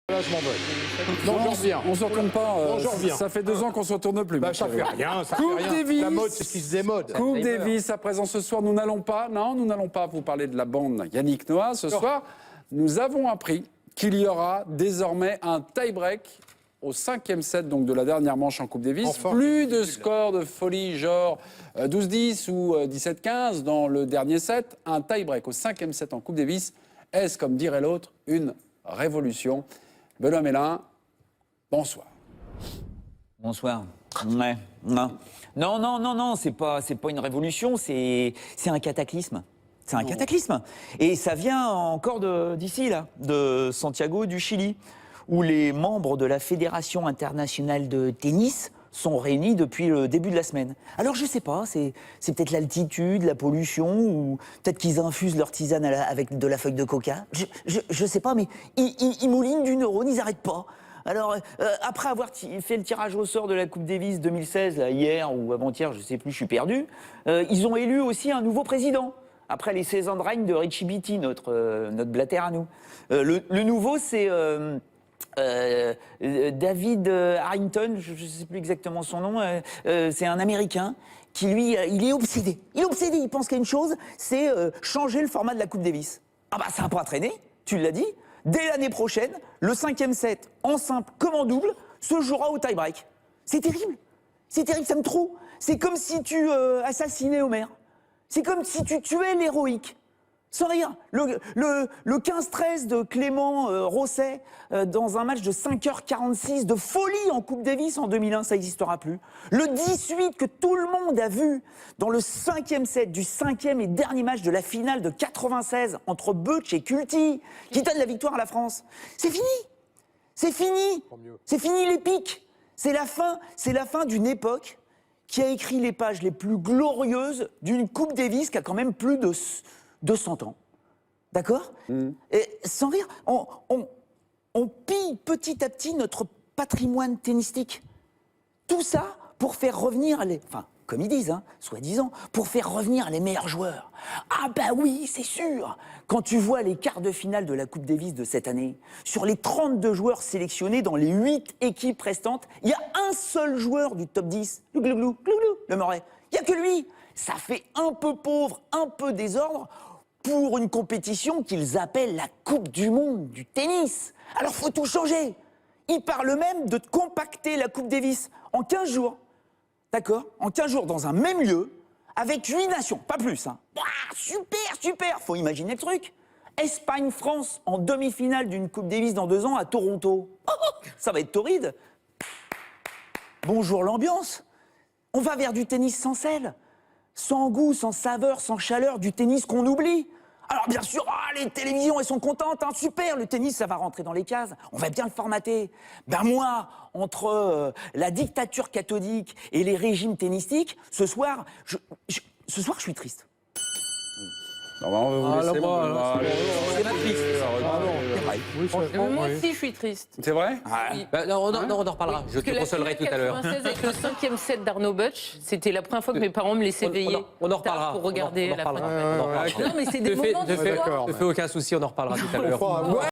Là, je m'en vais. Non, Non, j'en reviens. on ne se retourne pas. Non, j'en reviens. Ça fait 2 ans qu'on ne se retourne plus. Bah, mon ça chéri. fait rien, ça Coupe fait rien. Davis. La mode, c'est ce qui se démode. Coupe Davis, à présent ce soir, nous n'allons pas vous parler de la bande Yannick Noah. Ce soir, nous avons appris qu'il y aura désormais un tie-break au 5e set donc de la dernière manche en Coupe Davis. Enfin, plus de score de folie genre 12-10 ou 17-15 dans le dernier set. Un tie-break au 5e set en Coupe Davis. Est-ce, comme dirait l'autre, une révolution? Benoît Mélin, bonsoir. Bonsoir. Ouais. Non, c'est pas une révolution, c'est un cataclysme. C'est un cataclysme. Et ça vient encore d'ici, là, de Santiago, du Chili, où les membres de la Fédération internationale de tennis sont réunis depuis le début de la semaine. Alors je sais pas, c'est peut-être l'altitude, la pollution, ou peut-être qu'ils infusent leur tisane avec de la feuille de coca. Je sais pas, mais ils moulinent du neurone, ils n'arrêtent pas. Alors, après avoir fait le tirage au sort de la Coupe Davis 2016, là, hier ou avant-hier, je sais plus, je suis perdu, ils ont élu aussi un nouveau président, après les 16 ans de règne de Richie Beattie, notre Blatter à nous. Le nouveau, c'est David Harrington, je ne sais plus exactement son nom, c'est un Américain qui, lui, il est obsédé. Il pense qu'il y a une chose, c'est changer le format de la Coupe Davis. Ah bah ça n'a pas traîné, tu l'as dit. Dès l'année prochaine, le 5e set, en simple comme en double, se jouera au tie-break. C'est terrible, ça me trouve. C'est comme si tu assassinais Homère. C'est comme si tu tuais l'héroïque. Sans rire. Le 15-13 de Clément Rosset dans un match de 5h46 de folie en Coupe Davis en 2001, ça n'existera plus. Le 18 que tout le monde a vu dans le 5e set du 5e et dernier match de la finale de 96 entre Butch et Kulti, qui donne la victoire à la France. C'est fini. C'est fini. C'est fini l'épique. C'est la fin d'une époque qui a écrit les pages les plus glorieuses d'une Coupe Davis qui a quand même plus de 200 ans. D'accord ? Et sans rire, on pille petit à petit notre patrimoine tennistique. Tout ça pour faire revenir comme ils disent, soi-disant, pour faire revenir les meilleurs joueurs. Ah bah oui, c'est sûr. Quand tu vois les quarts de finale de la Coupe Davis de cette année, sur les 32 joueurs sélectionnés dans les 8 équipes restantes, il y a un seul joueur du top 10, le Murray. Il n'y a que lui. Ça fait un peu pauvre, un peu désordre pour une compétition qu'ils appellent la Coupe du Monde du tennis. Alors faut tout changer. Ils parlent même de compacter la Coupe Davis en 15 jours. D'accord ? En 15 jours dans un même lieu, avec 8 nations, pas plus. Ouah, super, faut imaginer le truc. Espagne-France en demi-finale d'une Coupe Davis dans 2 ans à Toronto. Ça va être torride. Bonjour l'ambiance. On va vers du tennis sans sel. Sans goût, sans saveur, sans chaleur, du tennis qu'on oublie. Alors bien sûr, les télévisions, elles sont contentes, super, le tennis, ça va rentrer dans les cases, on va bien le formater. Ben moi, entre la dictature cathodique et les régimes tennistiques, ce soir, je suis triste. On va vous laisser, mon Benoît. C'est pas triste. Moi aussi, je suis triste. C'est vrai? Oui. Bah, non, on en reparlera. Je te consolerai tout à l'heure. 96 avec le 5e set d'Arnaud Butch, c'était la première fois que mes parents me laissaient veiller On en reparlera. pour regarder la fin du match. On en reparlera. Non, mais c'est des moments de Ne fais aucun souci, on en reparlera tout à l'heure.